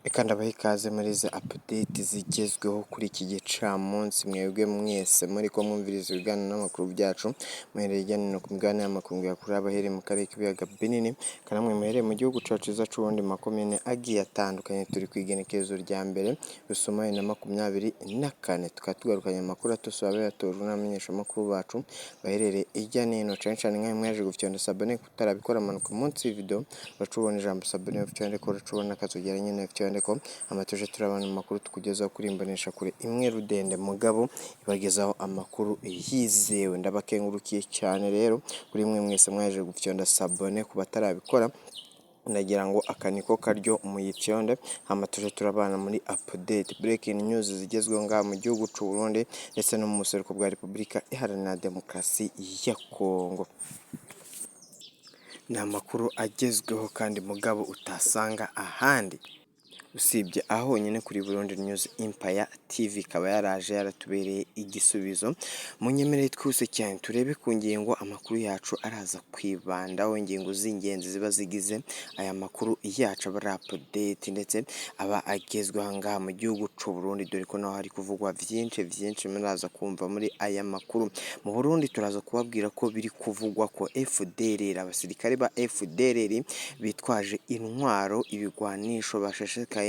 Reka ndabaha ikaze muri izi apudeti zigezweho kuri iki gicamunsi, mwebwe mwese muri ko mwumviriza ibiganiro n'amakuru byacu muhereye hirya no hino ku migabane y'amakungu yakorewe abahereye mu karere k'ibiyaga binini, kandi namwe muhereye mu gihugu cyacu cyiza c'Uburundi makomine agiye atandukanye. Turi ku igenekerezo rya mbere rusoma 2024, tukaba tugarukanye amakuru atusobanurira yatojwe n'abamenyeshamakuru bacu baherereye hirya no hino, cane cane nk'aho mwaje gufyonda sabone kutarabikora amanuka munsi y'ivideo uracubona ijambo sabone ufyonde ko uracubona akazogera nyene ko amatuje turabana amakuru tukugezaho kuri imbonesha kure imwe rudende mugabo ibagezaho amakuru yizewe. Ndabakengurukiye cyane rero kuri mwe mwese mwaje gufyonda sabone ku batarabikora, ndagira ngo akaniko karyo muyifyonde amatuje turabana muri update breaking news zigezweho ngaha mu gihugu c'u Burundi ndetse no mu buseruko bwa Repubulika Iharanira Demokarasi ya Kongo. Ni amakuru agezweho kandi mugabo utasanga ahandi usibye aho nyine kuri Burundi News Empire TV, ikaba yaraje yaratubereye igisubizo. Munyemerere twese cyane turebe ku ngingo amakuru yacu araza kwibandaho, ingingo z'ingenzi ziba zigize aya makuru yacu aba update ndetse aba agezweho ngaha mu gihugu c'u Burundi, dore ko naho hari kuvugwa byinshi muraza kumva muri aya makuru. Mu Burundi turaza kubabwira ko biri kuvugwa ko FDLR, abasirikare ba FDLR bitwaje intwaro ibigwanisho basheshekaye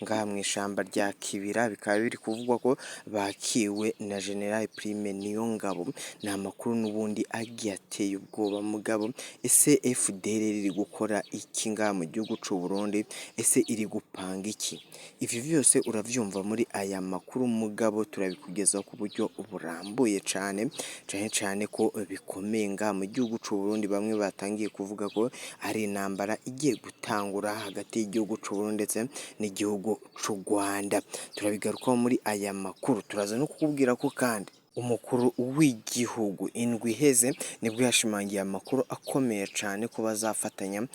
ngaha mu ishamba rya Kibira, bikaba biri kuvugwa ko bakiwe na General Prime Niyongabo. Ni amakuru n'ubundi agiye ateye ubwoba mugabo, ese FDLR iri gukora iki ngaha mu gihugu c'u Burundi? Ese iri gupanga iki? Ivi byose uravyumva muri aya makuru mugabo, turabikugezaho ku buryo burambuye cane ko bikomeye ngaha mu gihugu c'u Burundi. Bamwe batangiye kuvuga ko ari intambara igiye gutangura hagati y'igihugu c'u Burundi ndetse n'igihugu c'u Rwanda. Turabigarukaho muri aya makuru. Turaza no kukubwira ko kandi umukuru w'igihugu indwi iheze nibwo yashimangiye amakuru akomeye cyane ko bazafatanya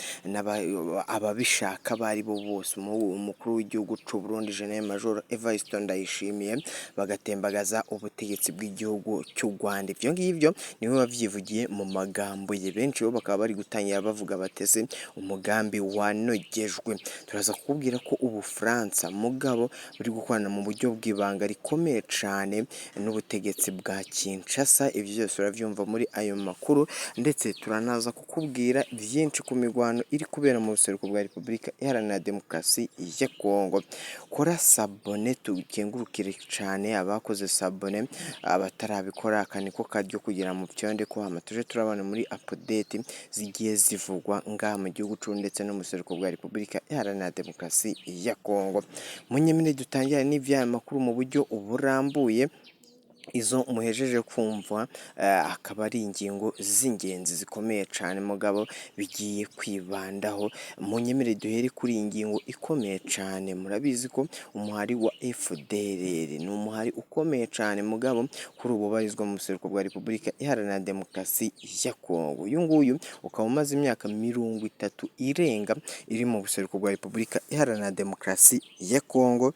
ababishaka bari bo bose. Umukuru w'igihugu c'u Burundi General Major Evariste Ndayishimiye bagatembagaza ubutegetsi bw'igihugu cy'u Rwanda. Ivyo ngivyo niwe wavyivugiye mu magambo ye. Benshi bo bakaba bari gutangira bavuga batese umugambi wanogejwe. Turaza kukubwira ko Ubufaransa mugabo buri gukorana mu buryo bw'ibanga rikomeye cyane n'ubutegetsi bwa Kinshasa. Ivyo byose uravyumva muri ayo makuru, ndetse turanaza kukubwira byinshi ku migwano iri kubera mu buseruko bwa Repubulika Iharanira Demokarasi ya Kongo. Kora sabone tukengurukire cyane abakoze sabone, abatarabikora akaniko karyo kugira mu byonde ko amatuje turabana muri update zigiye zivugwa ngaha mu gihugu c'u ndetse no mu buseruko bwa Repubulika Iharanira Demokarasi ya Kongo. Munyemene dutangira n'ivyaya makuru mu buryo burambuye. Izo muhejeje kumva akaba ari ingingo z'ingenzi zikomeye cyane mugabo bigiye kwibandaho. Munyemere duhere kuri iyi ngingo ikomeye cyane. Murabizi ko umuhari wa FDLR ni umuhari ukomeye cyane mugabo kuri ubu barizwa mu buseruko bwa Repubulika Iharanira Demokarasi ya Kongo. Uyu nguyu ukaba umaze imyaka 30 irenga iri mu buseruko bwa Repubulika Iharanira Demokarasi ya Kongo.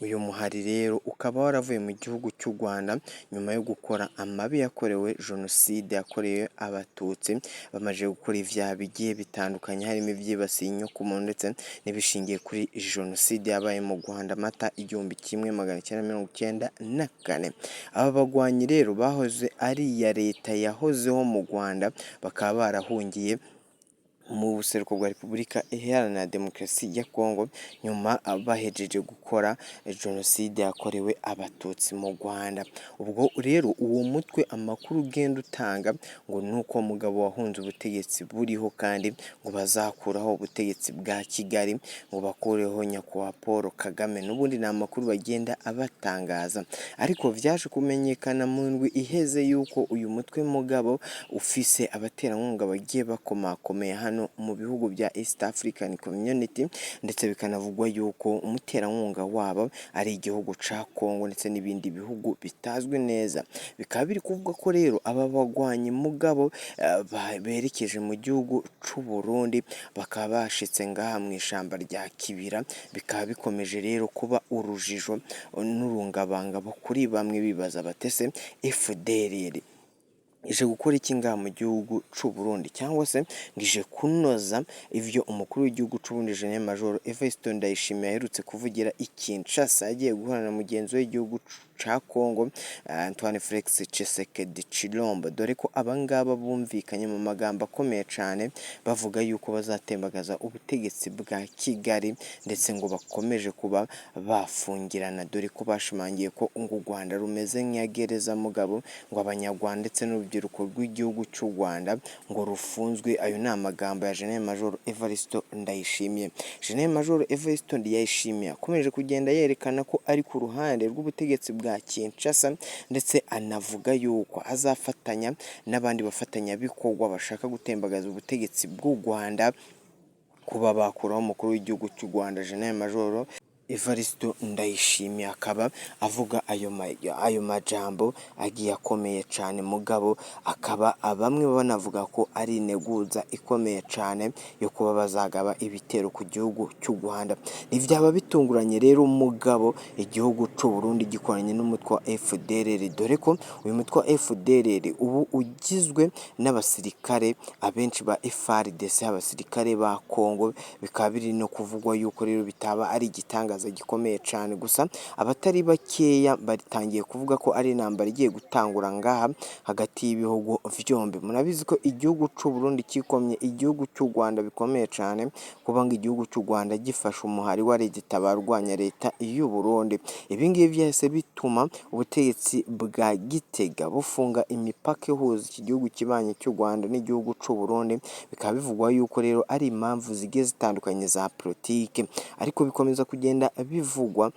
Uyu muhari rero ukaba waravuye mu gihugu cy'u Rwanda nyuma yo gukora amabi yakorewe jenoside yakorewe abatutsi, bamaze gukora ivyaha bigiye bitandukanye harimo ivyibasiye inyokomuntu ndetse n'ibishingiye kuri jenoside yabaye mu Rwanda Mata 1994. Aba bagwanyi rero bahoze ari iya leta yahozeho mu Rwanda, bakaba barahungiye mu buseruko bwa Repubulika Iharanira Demokarasi ya Kongo nyuma bahejeje gukora jenoside yakorewe abatutsi mu Rwanda. Ubwo rero uwo mutwe amakuru ugenda utanga ngo nuko mugabo wahunze ubutegetsi buriho kandi ngo bazakuraho ubutegetsi bwa Kigali, ngo bakureho nyakubahwa Paul Kagame. N'ubundi ni amakuru bagenda abatangaza, ariko vyaje kumenyekana mu ndwi iheze yuko uyu mutwe mugabo ufise abaterankunga bagiye bakomakomeye hano mu bihugu bya East African Community, ndetse bikanavugwa yuko umuterankunga wabo ari igihugu ca Kongo ndetse n'ibindi bihugu bitazwi neza. Bikaba biri kuvuga ko rero aba bagwanyi mugabo berekeje mu gihugu c'u Burundi, bakaba bashitse ngaha mu ishamba rya Kibira. Bikaba bikomeje rero kuba urujijo n'urungabangabo kuri bamwe bibaza batese FDLR ije gukora iki ngaha mu gihugu c'u Burundi, cyangwa se ngo ije kunoza ivyo umukuru w'igihugu c'u Burundi Gen Major Evariste Ndayishimiye aherutse kuvugira i Kinshasa, yagiye guhura na mugenzi we w'igihugu ca Congo Antoine Felix Tshisekedi Tshilombo, dore ko abangaba bumvikanye mu magambo akomeye cane bavuga yuko bazatembagaza ubutegetsi bwa Kigali, ndetse ngo bakomeje kuba bafungirana, dore ko bashimangiye ko ngo u Rwanda rumeze nk'iya gereza mugabo, ngo Abanyarwanda ndetse n'urubyiruko rw'igihugu cy'u Rwanda ngo rufunzwe. Ayo ni amagambo ya Gen Major Evariste Ndayishimiye. Gen Major Evariste Ndayishimiye akomeje kugenda yerekana ko ari ku ruhande rw'ubutegetsi bwa Kinshasa, ndetse anavuga yuko azafatanya n'abandi bafatanyabikorwa bashaka gutembagaza ubutegetsi bw'u Rwanda kuba bakuraho umukuru w'igihugu cy'u Rwanda Gen Major Evariste Ndayishimiye. Akaba avuga ayo majambo agiye akomeye cyane mugabo, akaba bamwe banavuga ko ari integuza ikomeye cyane yo kuba bazagaba ibitero ku gihugu cy'u Rwanda. Ntivyaba bitunguranye rero mugabo igihugu cy'u Burundi gikoranye n'umutwe wa FDLR, dore ko uyu mutwe wa FDLR ubu ugizwe n'abasirikare abenshi ba FARDC, abasirikare ba Congo. Bikaba biri no kuvugwa yuko rero bitaba ari igitanga gikomeye cyane, gusa abatari bakeya batangiye kuvuga ko ari intambara igiye gutangura ngaha hagati y'ibihugu vyombi. Murabizi ko igihugu cy'u Burundi kikomye igihugu cy'u Rwanda bikomeye cyane, kuba ngo igihugu cy'u Rwanda gifasha umuhari wa leta barwanya leta y'u Burundi. Ibi ngibi byahise bituma ubutegetsi bwa Gitega bufunga imipaka ihuza iki gihugu kibanye cy'u Rwanda n'igihugu cy'u Burundi. Bikaba bivugwa yuko rero ari impamvu zigiye zitandukanye za politike, ariko bikomeza kugenda bivugwa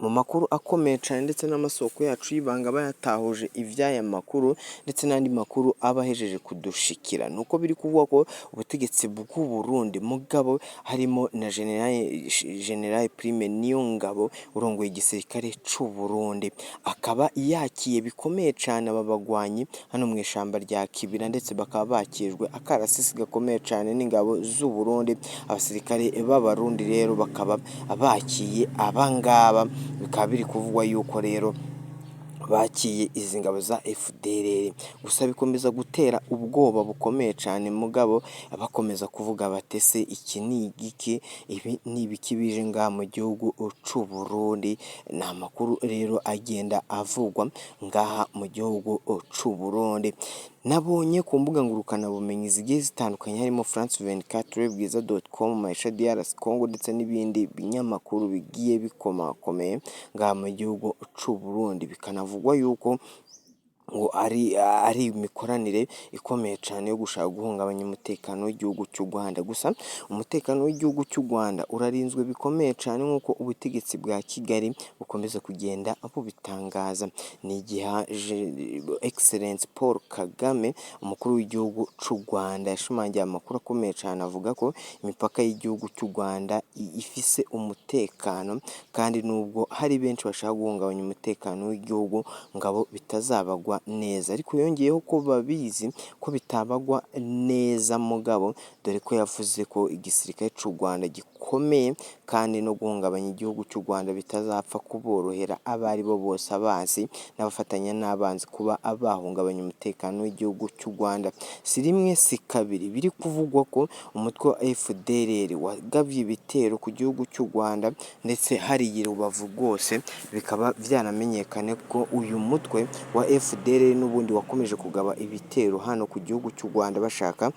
mu makuru akomeye cyane, ndetse n'amasoko yacu y'ibanga bayatahuje ivy'aya makuru, ndetse n'andi makuru abahejeje kudushikira. Nuko biri kuvuga ko ubutegetsi bw'u Burundi mugabo harimo na General Prime Niyongabo urongoye igisirikare c'u Burundi, akaba yakiye bikomeye cyane aba bagwanyi hano mu ishamba rya Kibira, ndetse bakaba bakijwe akarasisi gakomeye cyane n'ingabo z'u Burundi. Abasirikare b'abarundi rero bakaba bakiye abangaba, bikaba biri kuvugwa yuko rero bakiye izi ngabo za FDLR. Gusa bikomeza gutera ubwoba bukomeye cyane mugabo, bakomeza kuvuga batese iki ni igiki, ibi ni ibiki bije ngaha mu gihugu c'u Burundi. Ni amakuru rero agenda avugwa ngaha mu gihugu c'u Burundi. Nabonye ku mbuga ngurukana bumenyi zigiye zitandukanye harimo France24, Bwiza.com, Maisha DRC Congo, ndetse n'ibindi binyamakuru bigiye bikomakomeye ngaha mu gihugu c'u Burundi. Bikanavugwa yuko ngo ari imikoranire ikomeye cyane yo gushaka guhungabanya umutekano w'igihugu cy'u Rwanda. Gusa umutekano w'igihugu cy'u Rwanda urarinzwe bikomeye cyane nk'uko ubutegetsi bwa Kigali bukomeza kugenda bubitangaza. Ni igihe Excellence Paul Kagame umukuru w'igihugu cy'u Rwanda yashimangiye amakuru akomeye cyane, avuga ko imipaka y'igihugu cy'u Rwanda ifise umutekano, kandi nubwo hari benshi bashaka guhungabanya umutekano w'igihugu ngabo bitazabagwa neza, ariko yongeyeho ko babizi ko bitabagwa neza mugabo, dore ko yavuze ko igisirikare cy'u Rwanda gikomeye, kandi no guhungabanya igihugu cy'u Rwanda bitazapfa kuborohera abari bo bose, abansi n'abafatanya n'abanzi kuba bahungabanya umutekano w'igihugu cy'u Rwanda. Si rimwe si kabiri biri kuvugwa ko umutwe wa FDLR wagabye ibitero ku gihugu cy'u Rwanda, ndetse hariya Rubavu rwose bikaba byanamenyekane ko uyu mutwe wa FDLR n'ubundi wakomeje kugaba ibitero hano ku gihugu cy'u Rwanda bashaka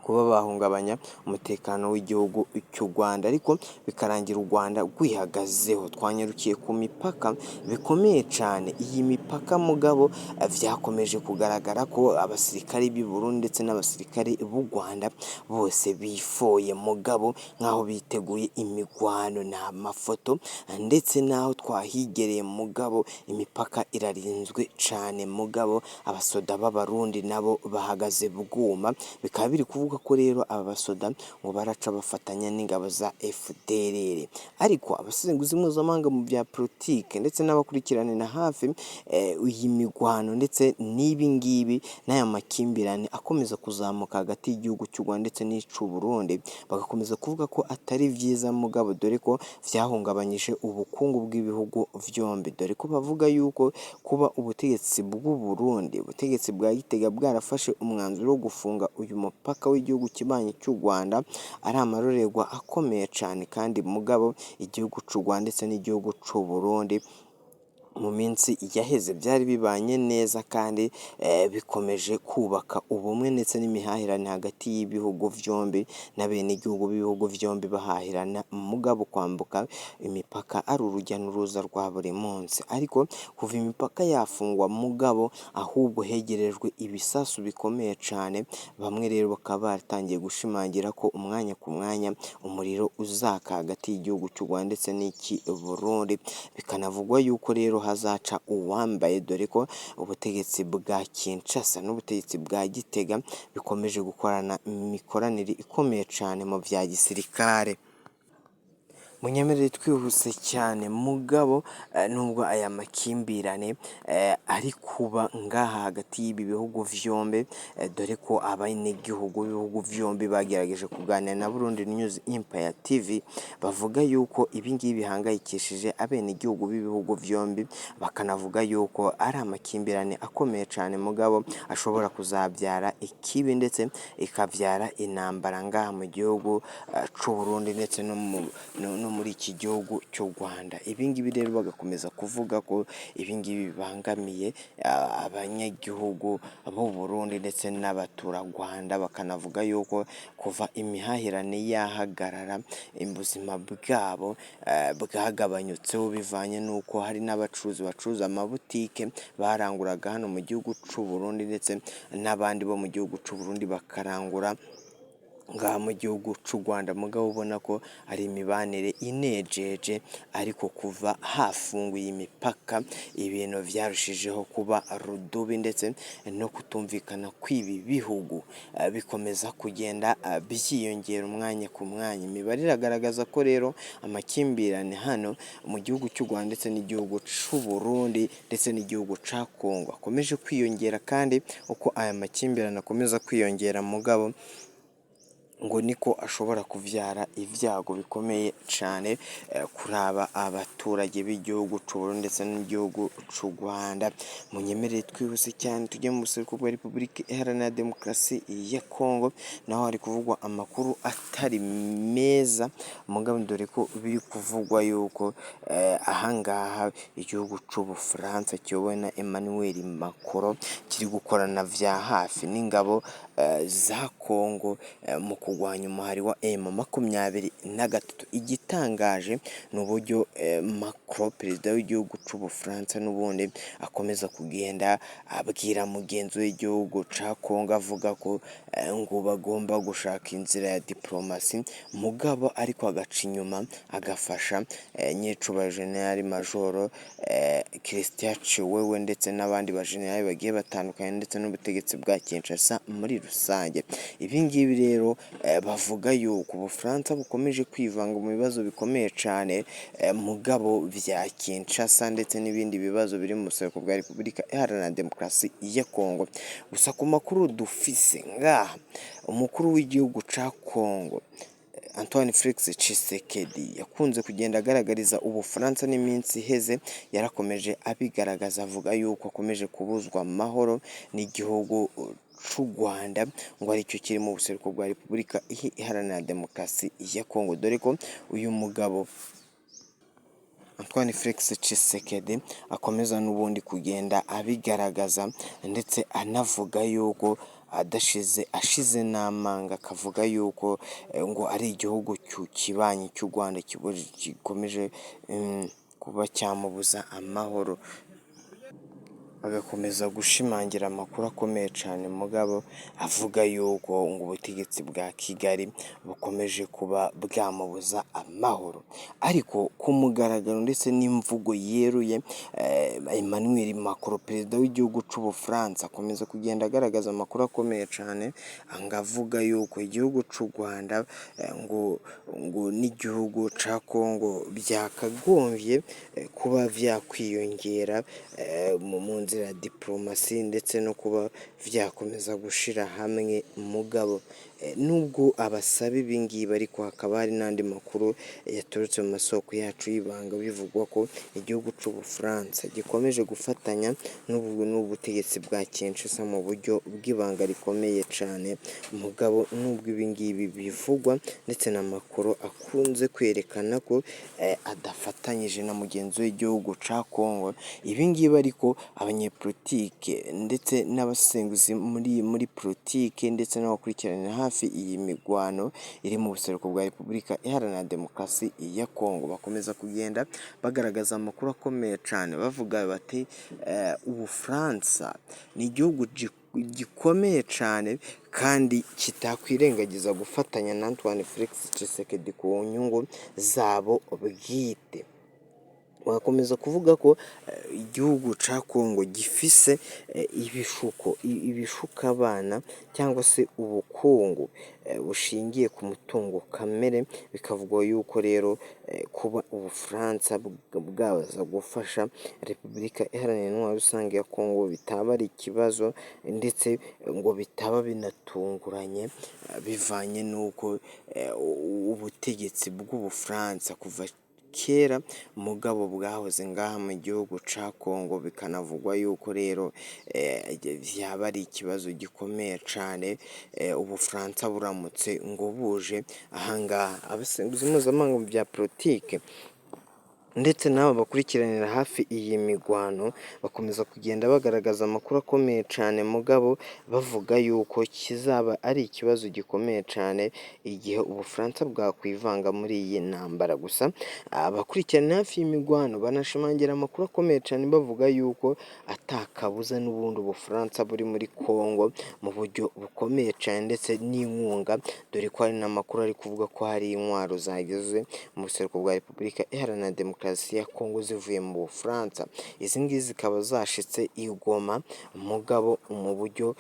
kuba bahungabanya umutekano w'igihugu cy'u Rwanda, ariko bikarangira u Rwanda rwihagazeho. Twanyarukiye ku mipaka bikomeye cyane. Iyi mipaka mugabo vyakomeje kugaragara ko abasirikari b'i Burundi ndetse n'abasirikari b'u Rwanda bose bifoye mugabo nkaho biteguye imigwano. Nta mafoto ndetse naho twahigereye mugabo imipaka irarinzwe cyane mugabo, abasoda b'abarundi nabo bahagaze bwuma. Bikaba biri kuvuga kuvuga ko rero aba basoda ngo baraca bafatanya n'ingabo za FDLR, ariko abasesenguzi mpuzamahanga mu bya politike ndetse n'abakurikiranira hafi iyi migwano ndetse n'ibi ngibi n'aya makimbirane akomeza kuzamuka hagati y'igihugu cy'u Rwanda ndetse n'ic'u Burundi, bagakomeza kuvuga ko atari byiza mugabo, dore ko vyahungabanyije ubukungu bw'ibihugu vyombi, dore ko bavuga yuko kuba ubutegetsi bw'u Burundi, ubutegetsi bwa Gitega bwarafashe umwanzuro wo gufunga uyu mupaka w'igihugu kibanyi cy'u Rwanda ari amarorerwa akomeye cyane, kandi mugabo igihugu cy'u Rwanda ndetse n'igihugu cy'u Burundi mu minsi yaheze byari bibanye neza, kandi bikomeje kubaka ubumwe ndetse n'imihahirane hagati y'ibihugu vyombi n'abenegihugu b'ibihugu vyombi bahahirana, mugabo kwambuka imipaka ari urujya n'uruza rwa buri munsi. Ariko kuva imipaka yafungwa mugabo ahubwo hegerejwe ibisasu bikomeye cyane, bamwe rero bakaba baratangiye gushimangira ko umwanya ku mwanya umuriro uzaka hagati y'igihugu cy'u Rwanda ndetse n'iki Burundi, bikanavugwa yuko rero hazaca uwambaye, dore ko ubutegetsi bwa Kinshasa n'ubutegetsi bwa Gitega bikomeje gukorana imikoranire ikomeye cyane mu bya gisirikare. Munyemerere twihuse cyane mugabo, nubwo aya makimbirane ari kuba ngaha hagati y'ibi bihugu vyombi, dore ko abenegihugu b'ibihugu vyombi bagerageje kuganira na Burundi News Empire TV, bavuga yuko ibi ngibi bihangayikishije abenegihugu b'ibihugu vyombi, bakanavuga yuko ari amakimbirane akomeye cyane mugabo ashobora kuzabyara ikibi ndetse ikabyara intambara ngaha mu gihugu c'u Burundi ndetse no muri iki gihugu cy'u Rwanda. Ibi ngibi rero bagakomeza kuvuga ko ibi ngibi bibangamiye abanyagihugu b'u Burundi ndetse n'abaturarwanda, bakanavuga yuko kuva imihahirane yahagarara ubuzima bwabo bwagabanyutseho, bivanye n'uko hari n'abacuruzi bacuruza amabutike baranguraga hano mu gihugu cy'u Burundi ndetse n'abandi bo mu gihugu cy'u Burundi bakarangura ngaha mu gihugu cy'u Rwanda, mugabo ubona ko ari imibanire inejeje, ariko kuva hafunguye imipaka ibintu vyarushijeho kuba rudubi ndetse no kutumvikana kw'ibi bihugu bikomeza kugenda byiyongera umwanya ku mwanya. Imibare iragaragaza ko rero amakimbirane hano mu gihugu cy'u Rwanda ndetse n'igihugu cy'u Burundi ndetse n'igihugu ca Kongo akomeje kwiyongera, kandi uko aya makimbirane akomeza kwiyongera mugabo ngo niko ashobora kuvyara ibyago bikomeye cyane kuri abaturage b'igihugu cy'u Burundi ndetse n'igihugu cy'u Rwanda. Munyemerere twihuse cyane tujye mu buseruko bwa Repubulika Iharanira Demokarasi ya Kongo, naho hari kuvugwa amakuru atari meza mugabo, dore ko biri kuvugwa yuko ahangaha igihugu cy'u Bufaransa kiyobowe na Emmanuel Macron kiri gukorana vya hafi n'ingabo za Kongo mu kurwanya umuhari wa M23. Igitangaje ni uburyo Macron, perezida w'igihugu cy'u Bufaransa, n'ubundi akomeza kugenda abwira mugenzi w'igihugu ca Kongo avuga ko ngo bagomba gushaka inzira ya diplomasi, mugabo ariko agaca inyuma agafasha nyicuba General Major Christian Chiwewe ndetse n'abandi bajenerali bagiye batandukanye ndetse n'ubutegetsi bwa Kinshasa muri rusange. Ibi ngibi rero bavuga yuko Ubufaransa bukomeje kwivanga mu bibazo bikomeye cyane mugabo vya Kinshasa ndetse n'ibindi bibazo biri mu buseruko bwa Repubulika Iharanira Demokarasi ya Kongo. Gusa ku makuru dufise ngaha, umukuru w'igihugu ca Kongo Antoine Felix Tshisekedi yakunze kugenda agaragariza Ubufaransa n'iminsi iheze, yarakomeje abigaragaza avuga yuko akomeje kubuzwa amahoro n'igihugu cy'u Rwanda, ngo aricyo kiri mu buseruko bwa Repubulika Iharanira Demokarasi ya Kongo, dore ko uyu mugabo Antoine Felix Tshisekedi akomeza n'ubundi kugenda abigaragaza ndetse anavuga yuko ashize n'amanga, akavuga yuko ngo ari igihugu kibanyi cy'u Rwanda gikomeje kuba cyamubuza amahoro. agakomeza gushimangira amakuru akomeye cyane mugabo avuga yuko ngo ubutegetsi bwa Kigali bukomeje kuba bwamubuza amahoro, ariko ku mugaragaro ndetse n'imvugo yeruye Emmanuel Macron perezida w'igihugu cy'Ubufaransa akomeza kugenda agaragaza amakuru akomeye cyane ngo avuga yuko igihugu cy'u Rwanda ngo n'igihugu cya Congo byakagombye kuba byakwiyongera mu nzira ya diplomasi ndetse no kuba byakomeza gushira hamwe mugabo nubwo abasaba ibi ngibi ariko hakaba hari n'andi makuru yaturutse mu masoko yacu y'ibanga bivugwa ko igihugu cy'Ubufaransa gikomeje gufatanya n'ubutegetsi bwa Kinshasa mu buryo bw'ibanga rikomeye cyane mugabo nubwo ibi ngibi bivugwa ndetse na Macron akunze kwerekana ko adafatanyije na mugenzi w'igihugu cya Congo, ibi ngibi ariko abanyepolitike ndetse n'abasenguzi muri politike ndetse n'abakurikiranira hafi iyi migwano iri mu buseruko bwa Repubulika Iharanira Demokarasi ya Congo bakomeza kugenda bagaragaza amakuru akomeye cyane bavuga bati Ubufaransa ni igihugu gikomeye cyane kandi kitakwirengagiza gufatanya na Antoine Felix Tshisekedi ku nyungu zabo bwite. Wakomeza kuvuga ko igihugu cya Congo gifise ibishuka abana cyangwa se ubukungu bushingiye ku mutungo kamere, bikavugwa yuko rero kuba Ubufaransa bwaza gufasha Repubulika Iharanira Intwaro Rusange ya Congo bitaba ari ikibazo ndetse ngo bitaba binatunguranye bivanye n'uko ubutegetsi bw'Ubufaransa kuva kera mugabo bwahoze ngaha mu gihugu cya Congo, bikanavugwa yuko rero byaba ari ikibazo gikomeye cyane Ubufaransa buramutse ngo buje ahangaha. Abasenguzi mpuzamahanga mu bya politike ndetse n'abo bakurikiranira hafi iyi migwano bakomeza kugenda bagaragaza amakuru akomeye cyane mugabo bavuga yuko kizaba ari ikibazo gikomeye cyane igihe Ubufaransa bwakwivanga muri iyi ntambara. Gusa abakurikirana hafi y'imigwano banashimangira amakuru akomeye cyane bavuga yuko atakabuza n'ubundi Ubufaransa buri muri Congo mu buryo bukomeye cyane ndetse n'inkunga, dore ko hari n'amakuru ari kuvuga ko hari intwaro zageze mu buseruko bwa Repubulika Iharanira Demokarasi ya Congo zivuye mu Bufaransa. Izi ngizi zikaba zashitse i Goma mugabo mu buryo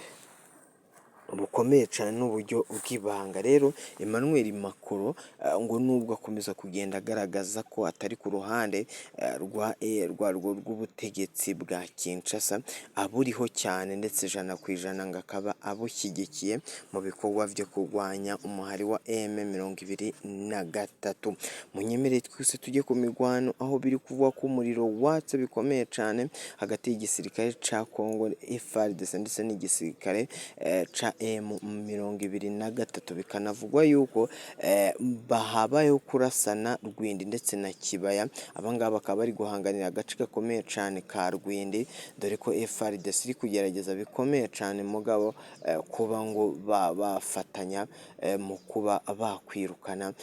bukomeye cyane n'uburyo bw'ibanga. Rero Emmanuel Macron ngo nubwo akomeza kugenda agaragaza ko atari ku ruhande rw'ubutegetsi bwa Kinshasa aburiho cyane ndetse ijana ngo akaba abushyigikiye mu bikorwa byo kurwanya umuhari wa M23. Munyemerere twese tujye ku migwano aho biri kuvuga ko umuriro watse bikomeye cyane hagati y'igisirikare cya Congo FARDC ndetse n'igisirikare ca M23, bikanavugwa yuko bahabayeho kurasana Rwindi ndetse na Kibaya. Abangaba bakaba bari guhanganira agace gakomeye cyane ka Rwindi, dore ko FARDC iri kugerageza bikomeye cyane mugabo kuba ngo bafatanya mu kuba bakwirukana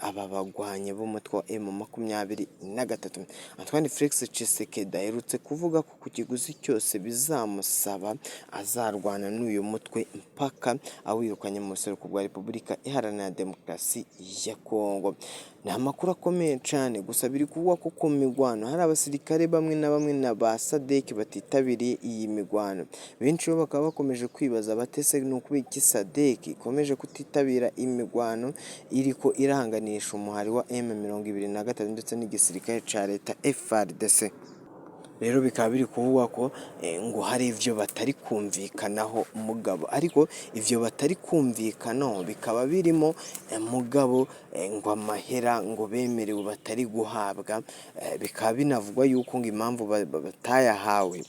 aba bagwanye b'umutwe wa M23. Antoine Felix Tshisekedi aherutse kuvuga ko ku kiguzi cyose bizamusaba azarwana n'uyu mutwe mpaka awirukanye mu buseruko bwa Repubulika Iharanira Demokarasi ya Congo. Ni amakuru akomeye cyane, gusa biri kuvuga ko ku migwano hari abasirikare bamwe na ba SADC batitabiriye iyi migwano. Benshi bo bakaba bakomeje kwibaza batese ni ukubera iki SADC ikomeje kutitabira imigwano iriko iranganisha umuhari wa M23 ndetse n'igisirikare ca leta FARDC. Rero bikaba biri kuvuga ko ngo hari ivyo batari kumvikanaho mugabo, ariko ivyo batari kumvikanaho bikaba birimo mugabo ngo amahera ngo bemerewe batari guhabwa, bikaba binavugwa yuko ngo impamvu batayahawe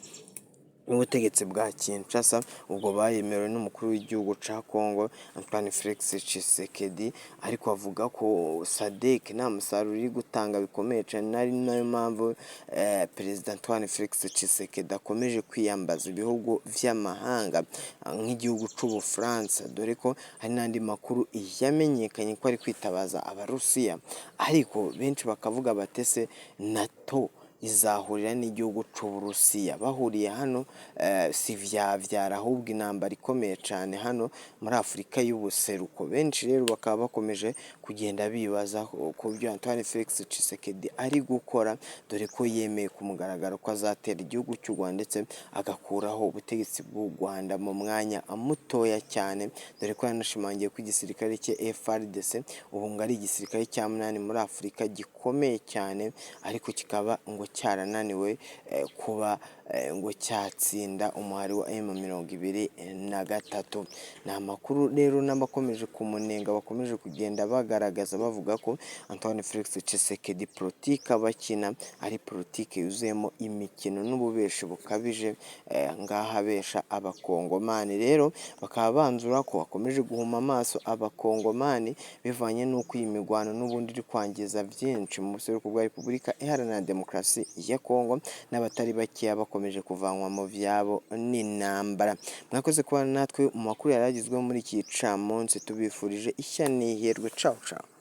n'ubutegetsi bwa Kinshasa ubwo bayemerewe n'umukuru w'igihugu cya Congo Antoine Felix Tshisekedi, ariko avuga ko SADC nta musaruro iri gutanga bikomeye cyane, ari nayo mpamvu Perezida Antoine Felix Tshisekedi akomeje kwiyambaza ibihugu vy'amahanga nk'igihugu c'Ubufaransa, dore ko hari n'andi makuru yamenyekanye ko ari kwitabaza Abarusiya. Ariko benshi bakavuga batese NATO izahurira n'igihugu cy'Uburusiya. Bahuriye hano si vyavyara ahubwo intambara ikomeye cyane hano muri Afurika y'ubuseruko. Benshi rero bakaba bakomeje kugenda bibaza ku byo Antoine Felix Tshisekedi ari gukora, dore ko yemeye ku mugaragaro ko azatera igihugu cy'u Rwanda ndetse agakuraho ubutegetsi bw'u Rwanda mu mwanya mutoya cyane, dore ko yanashimangiye ko igisirikare cye FARDC ubu ngo ari igisirikare cya munani muri Afurika gikomeye cyane, ariko kikaba ngo cyarananiwe kuba ngo cyatsinda umuhari wa M23. Ni amakuru rero n'abakomeje kumunenga bakomeje kugenda bagaragaza bavuga ko Antoine Felix Tshisekedi politike abakina ari politike yuzuyemo imikino n'ububeshi bukabije, ngaha abesha abakongomani. Rero bakaba banzura ko bakomeje guhuma amaso abakongomani bivanye n'uko iyi migwano n'ubundi iri kwangiza byinshi mu buseruko bwa Repubulika Iharanira Demokarasi ya Kongo, n'abatari bakeya bakomeje kuvanwa mu vyabo n'intambara. Mwakoze kuba natwe mu makuru yaragizweho muri iki camunsi, tubifurije ishya n'ihirwe. Ciao ciao.